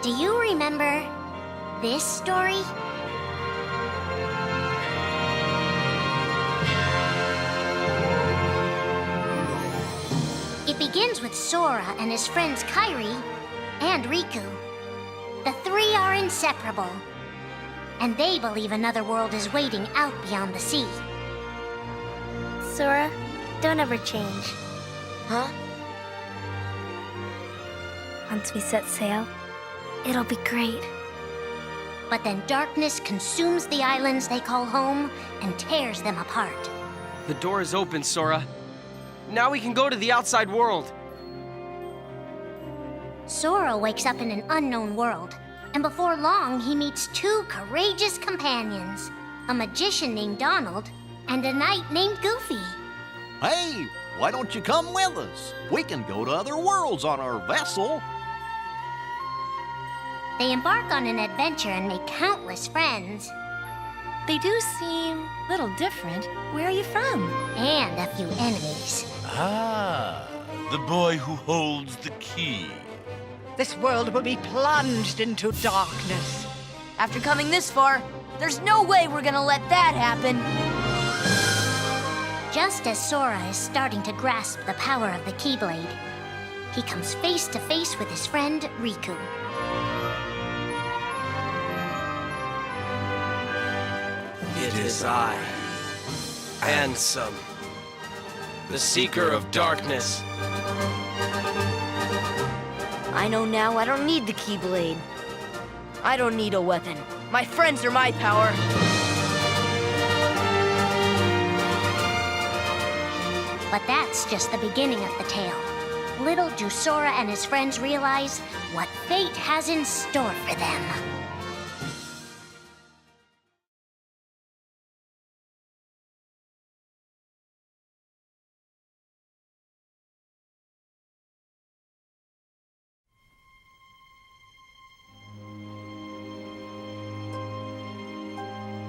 Do you remember this story? It begins with Sora and his friends Kairi and Riku. The three are inseparable, and they believe another world is waiting out beyond the sea. Sora, don't ever change. Huh? Once we set sail, it'll be great. But then darkness consumes the islands they call home and tears them apart. The door is open, Sora. Now we can go to the outside world. Sora wakes up in an unknown world, and before long he meets two courageous companions, a magician named Donald and a knight named Goofy. Hey, why don't you come with us? We can go to other worlds on our vessel. They embark on an adventure and make countless friends. They do seem a little different. Where are you from? And a few enemies. Ah, the boy who holds the key. This world will be plunged into darkness. After coming this far, there's no way we're gonna let that happen. Just as Sora is starting to grasp the power of the Keyblade, he comes face to face with his friend Riku. It is I, Ansem, the Seeker of Darkness. I know now I don't need the Keyblade. I don't need a weapon. My friends are my power. But that's just the beginning of the tale. Little do Sora and his friends realize what fate has in store for them.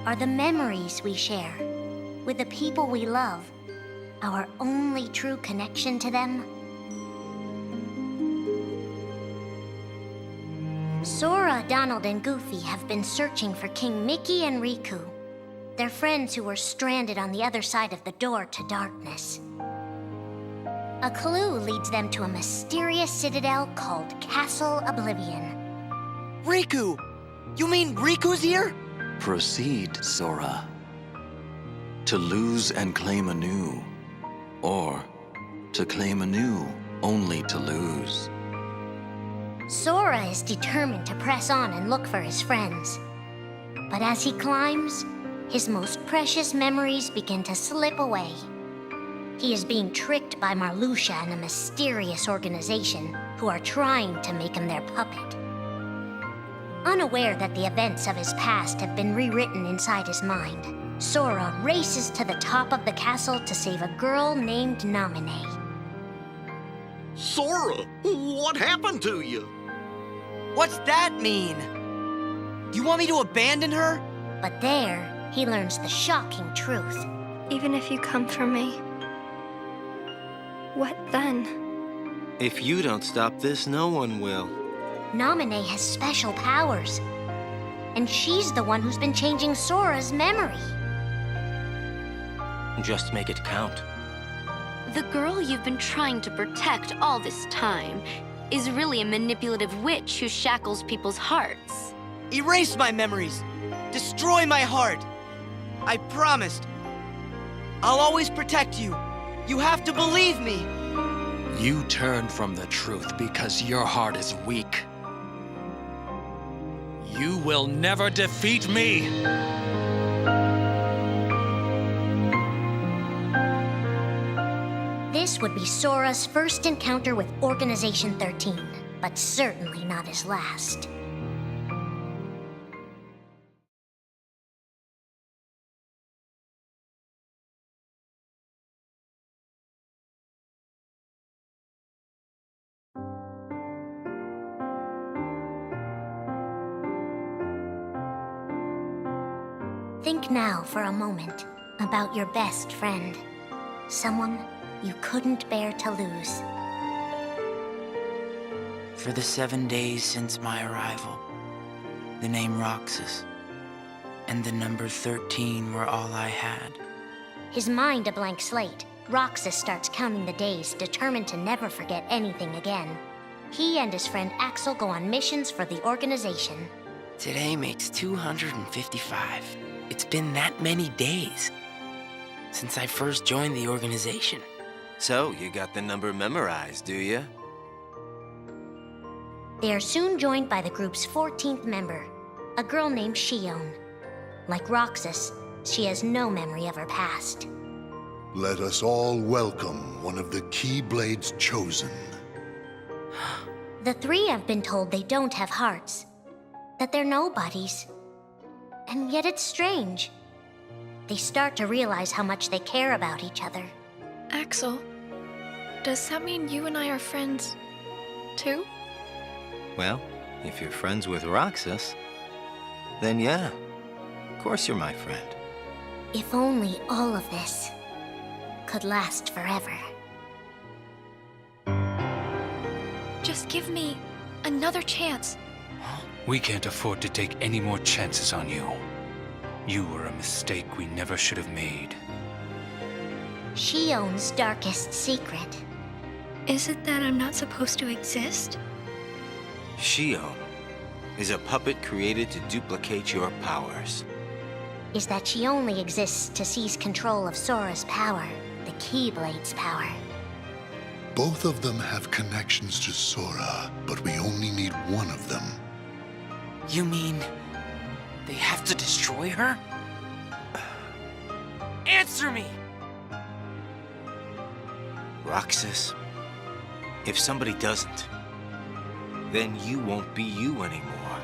Are the memories we share with the people we love our only true connection to them? Sora, Donald, and Goofy have been searching for King Mickey and Riku, their friends who were stranded on the other side of the door to darkness. A clue leads them to a mysterious citadel called Castle Oblivion. Riku! You mean Riku's here? Proceed, Sora. To lose and claim anew, or to claim anew only to lose. Sora is determined to press on and look for his friends. But as he climbs, his most precious memories begin to slip away. He is being tricked by Marluxia and a mysterious organization who are trying to make him their puppet. Unaware that the events of his past have been rewritten inside his mind, Sora races to the top of the castle to save a girl named Naminé. Sora, what happened to you? What's that mean? You want me to abandon her? But there, he learns the shocking truth. Even if you come for me, what then? If you don't stop this, no one will. Naminé has special powers, and she's the one who's been changing Sora's memory. Just make it count. The girl you've been trying to protect all this time is really a manipulative witch who shackles people's hearts. Erase my memories. Destroy my heart. I promised. I'll always protect you. You have to believe me. You turn from the truth because your heart is weak. You will never defeat me! This would be Sora's first encounter with Organization 13, but certainly not his last. Think now for a moment about your best friend, someone you couldn't bear to lose. For the 7 days since my arrival, the name Roxas and the number 13 were all I had. His mind a blank slate, Roxas starts counting the days, determined to never forget anything again. He and his friend Axel go on missions for the organization. Today makes 255. It's been that many days since I first joined the organization. So, you got the number memorized, do you? They are soon joined by the group's 14th member, a girl named Shion. Like Roxas, she has no memory of her past. Let us all welcome one of the Keyblade's chosen. The three have been told they don't have hearts, that they're nobodies. And yet it's strange. They start to realize how much they care about each other. Axel, does that mean you and I are friends, too? Well, if you're friends with Roxas, then yeah, of course you're my friend. If only all of this could last forever. Just give me another chance. We can't afford to take any more chances on you. You were a mistake we never should have made. Shion's darkest secret. Is it that I'm not supposed to exist? Shion is a puppet created to duplicate your powers. Is that she only exists to seize control of Sora's power, the Keyblade's power. Both of them have connections to Sora, but we only need one of them. You mean they have to destroy her? Answer me! Roxas, if somebody doesn't, then you won't be you anymore.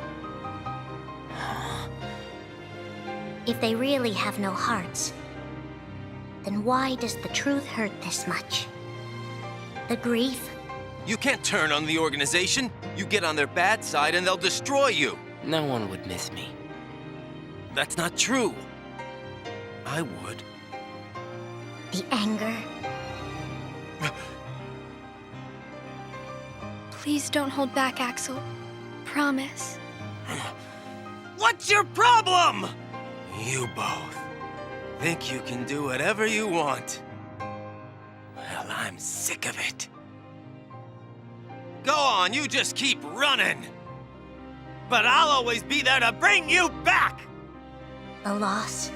If they really have no hearts, then why does the truth hurt this much? The grief? You can't turn on the organization. You get on their bad side and they'll destroy you. No one would miss me. That's not true. I would. The anger? Please don't hold back, Axel. Promise. What's your problem? You both think you can do whatever you want. Well, I'm sick of it. Go on, you just keep running. But I'll always be there to bring you back! The loss?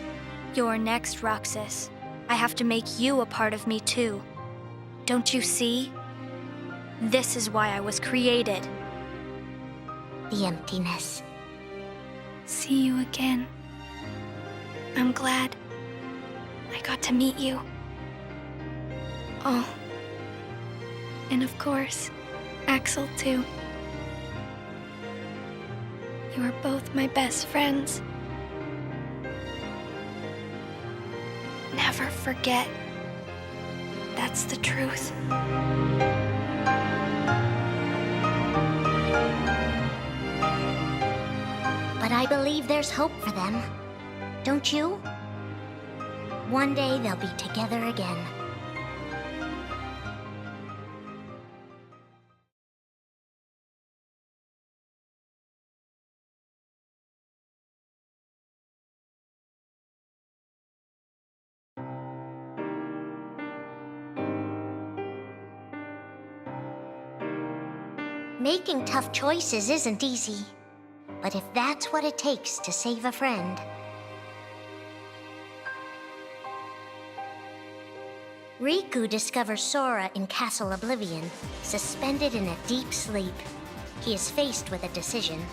You're next, Roxas. I have to make you a part of me, too. Don't you see? This is why I was created. The emptiness. See you again. I'm glad I got to meet you. Oh. And of course, Axel, too. You are both my best friends. Never forget. That's the truth. But I believe there's hope for them. Don't you? One day they'll be together again. Making tough choices isn't easy. But if that's what it takes to save a friend... Riku discovers Sora in Castle Oblivion, suspended in a deep sleep. He is faced with a decision.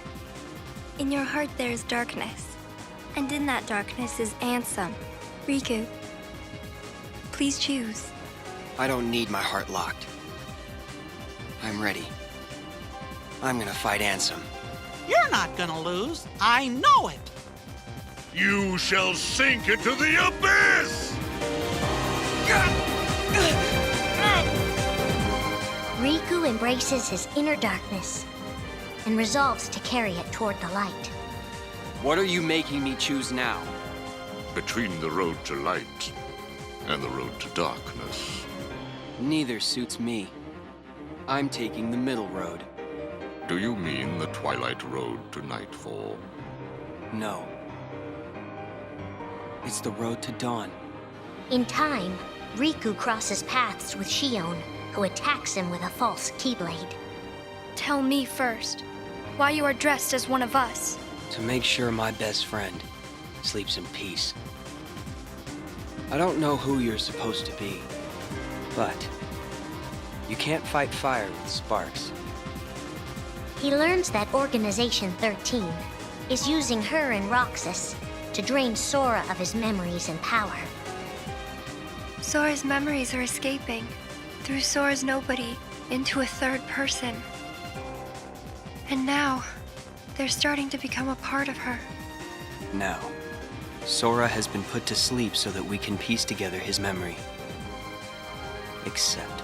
In your heart there is darkness, and in that darkness is Ansem. Riku, please choose. I don't need my heart locked. I'm ready. I'm gonna fight Ansem. You're not gonna lose. I know it. You shall sink into the abyss! Riku embraces his inner darkness and resolves to carry it toward the light. What are you making me choose now? Between the road to light and the road to darkness. Neither suits me. I'm taking the middle road. Do you mean the Twilight Road to Nightfall? No. It's the road to dawn. In time, Riku crosses paths with Shion, who attacks him with a false Keyblade. Tell me first, why you are dressed as one of us. To make sure my best friend sleeps in peace. I don't know who you're supposed to be, but you can't fight fire with sparks. He learns that Organization 13 is using her and Roxas to drain Sora of his memories and power. Sora's memories are escaping through Sora's nobody into a third person. And now, they're starting to become a part of her. Now, Sora has been put to sleep so that we can piece together his memory. Except...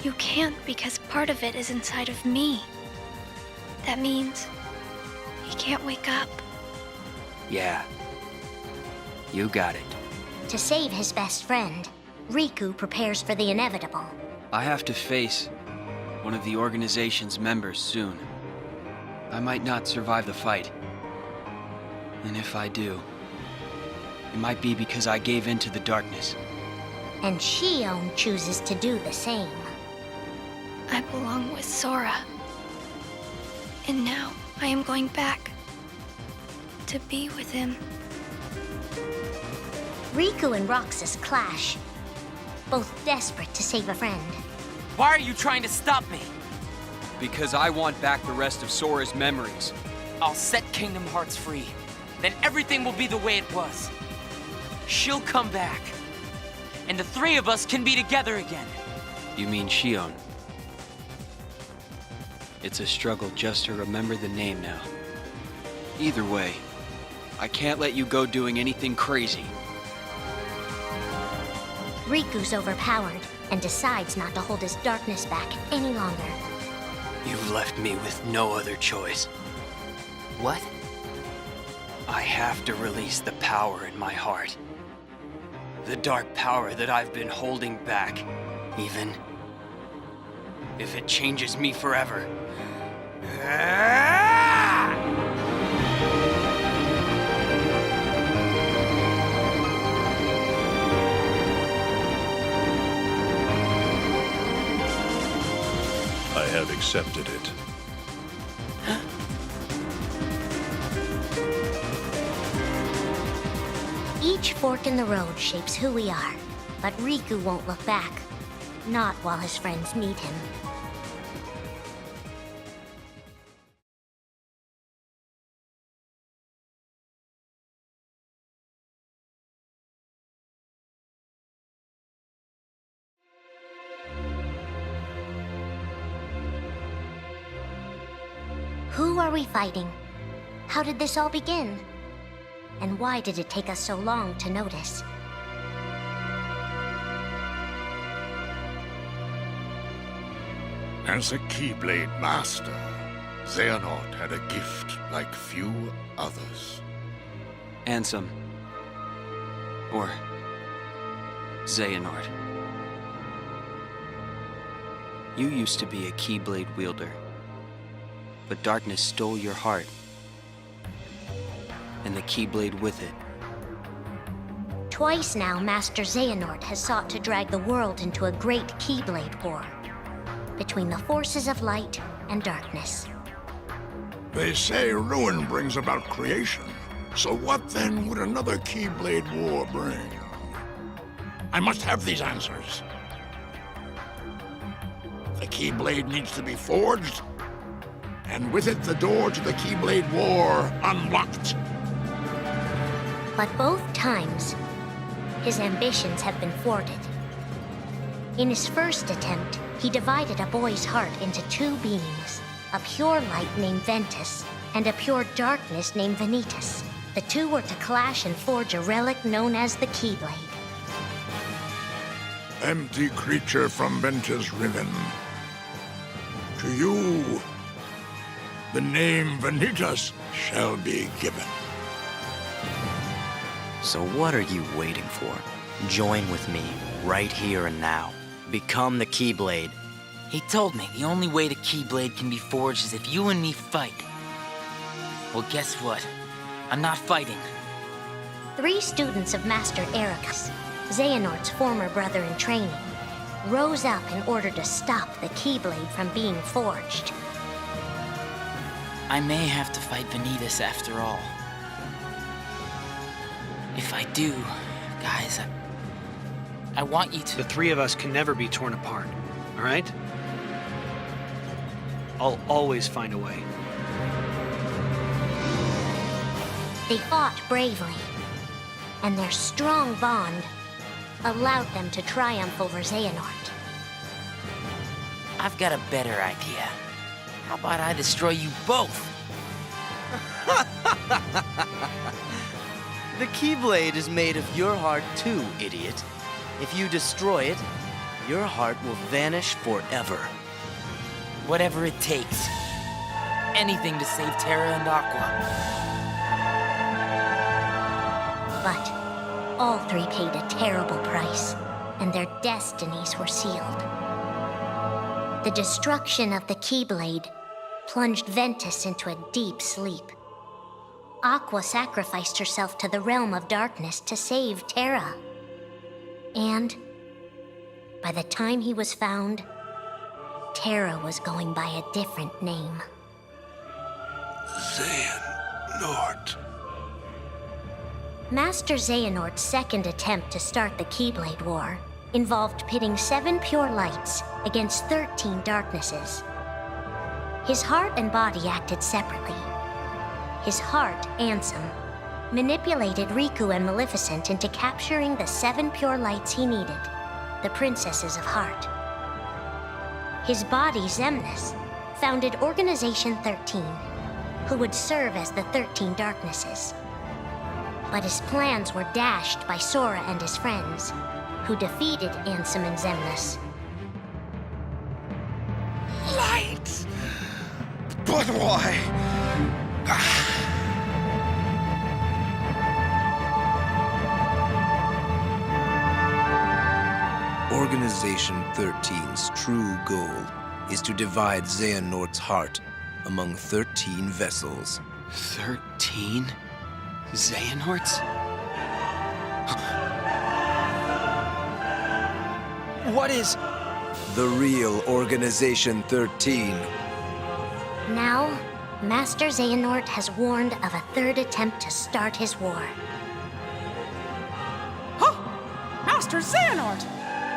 You can't because part of it is inside of me. That means he can't wake up. Yeah. You got it. To save his best friend, Riku prepares for the inevitable. I have to face one of the organization's members soon. I might not survive the fight. And if I do, it might be because I gave in to the darkness. And Shion chooses to do the same. I belong with Sora. And now I am going back to be with him. Riku and Roxas clash, both desperate to save a friend. Why are you trying to stop me? Because I want back the rest of Sora's memories. I'll set Kingdom Hearts free. Then everything will be the way it was. She'll come back. And the three of us can be together again. You mean Shion? It's a struggle just to remember the name now. Either way, I can't let you go doing anything crazy. Riku's overpowered and decides not to hold his darkness back any longer. You've left me with no other choice. What? I have to release the power in my heart. The dark power that I've been holding back, even if it changes me forever. I have accepted it. Each fork in the road shapes who we are, but Riku won't look back. Not while his friends need him. Who are we fighting? How did this all begin? And why did it take us so long to notice? As a Keyblade Master, Xehanort had a gift like few others. Ansem. Or Xehanort. You used to be a Keyblade wielder. But darkness stole your heart. And the Keyblade with it. Twice now, Master Xehanort has sought to drag the world into a great Keyblade war between the forces of light and darkness. They say ruin brings about creation. So what then would another Keyblade war bring? I must have these answers. The Keyblade needs to be forged, and with it the door to the Keyblade War unlocked. But both times, his ambitions have been thwarted. In his first attempt, he divided a boy's heart into two beings, a pure light named Ventus, and a pure darkness named Vanitas. The two were to clash and forge a relic known as the Keyblade. Empty creature from Ventus Riven. To you, the name Vanitas shall be given. So what are you waiting for? Join with me, right here and now. Become the Keyblade, He told me the only way the Keyblade can be forged is if you and me fight. Well, guess what? I'm not fighting. 3 students of Master Ericus, Xehanort's former brother in training, rose up in order to stop the Keyblade from being forged. I may have to fight Vanitas after all. If I do, guys, I want you to... The 3 of us can never be torn apart, all right? I'll always find a way. They fought bravely, and their strong bond allowed them to triumph over Xehanort. I've got a better idea. How about I destroy you both? The Keyblade is made of your heart too, idiot. If you destroy it, your heart will vanish forever. Whatever it takes. Anything to save Terra and Aqua. But all 3 paid a terrible price, and their destinies were sealed. The destruction of the Keyblade plunged Ventus into a deep sleep. Aqua sacrificed herself to the realm of darkness to save Terra. And by the time he was found, Terra was going by a different name. Xehanort. Master Xehanort's second attempt to start the Keyblade War involved pitting 7 pure lights against 13 darknesses. His heart and body acted separately. His heart, Ansem, manipulated Riku and Maleficent into capturing the 7 pure lights he needed, the Princesses of Heart. His body, Xemnas, founded Organization 13, who would serve as the 13 darknesses. But his plans were dashed by Sora and his friends, who defeated Ansem and Xemnas. Light! But why? Organization 13's true goal is to divide Xehanort's heart among 13 vessels. 13? Xehanorts? What is... The real Organization 13. Now, Master Xehanort has warned of a 3rd attempt to start his war. Huh? Master Xehanort!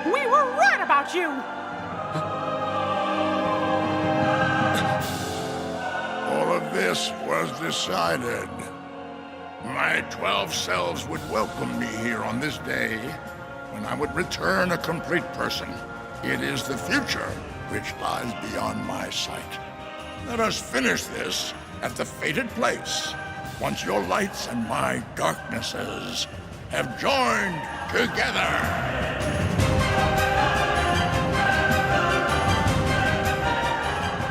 We were right about you! All of this was decided. My 12 selves would welcome me here on this day, when I would return a complete person. It is the future which lies beyond my sight. Let us finish this at the fated place, once your lights and my darknesses have joined together.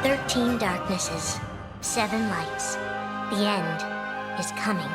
13 darknesses, 7 lights. The end is coming.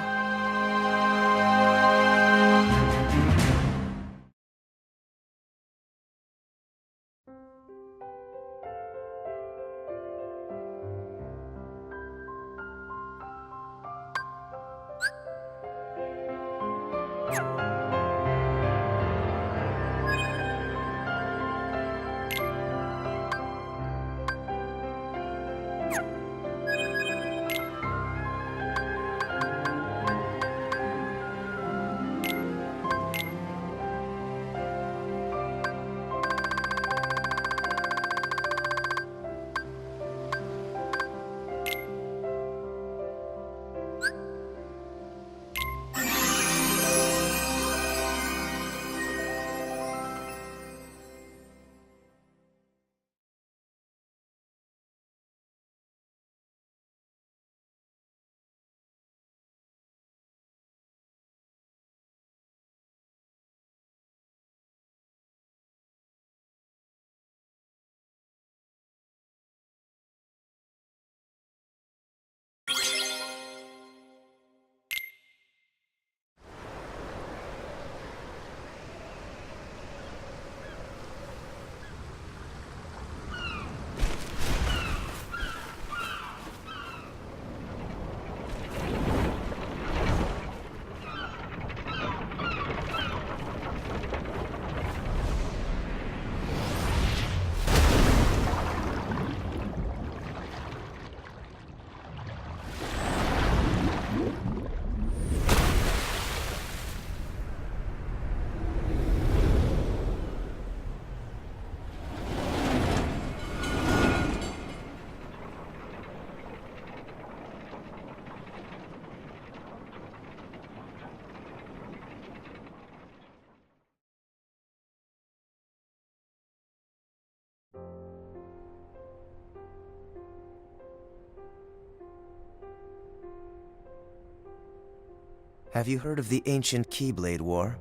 Have you heard of the ancient Keyblade War?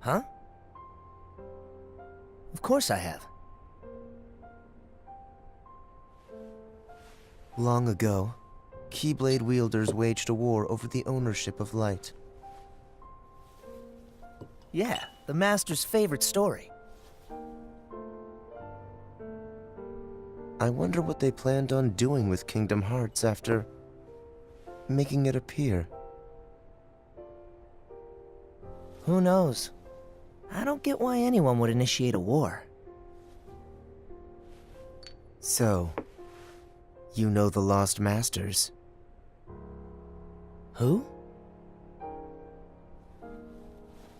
Huh? Of course I have. Long ago, Keyblade wielders waged a war over the ownership of light. Yeah, the Master's favorite story. I wonder what they planned on doing with Kingdom Hearts after making it appear. Who knows? I don't get why anyone would initiate a war. So, you know the Lost Masters? Who?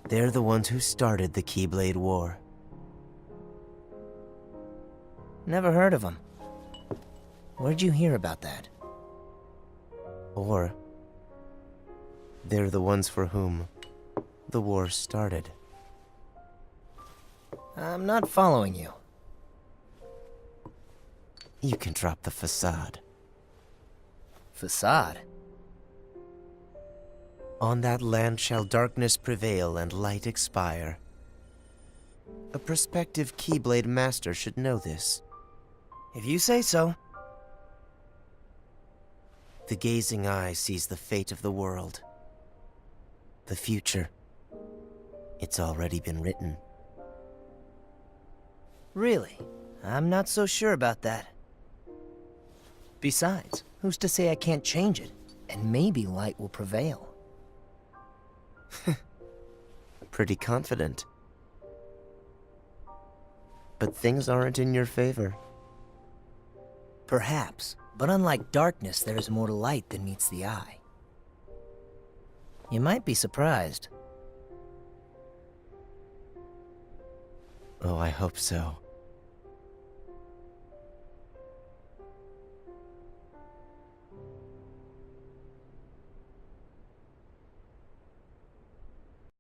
They're the ones who started the Keyblade War. Never heard of them. Where'd you hear about that? Or, they're the ones for whom the war started. I'm not following you. You can drop the facade. Facade? On that land shall darkness prevail and light expire. A prospective Keyblade Master should know this. If you say so. The gazing eye sees the fate of the world. The future. It's already been written. Really? I'm not so sure about that. Besides, who's to say I can't change it? And maybe light will prevail. Pretty confident. But things aren't in your favor. Perhaps, but unlike darkness, there is more to light than meets the eye. You might be surprised. Oh, I hope so.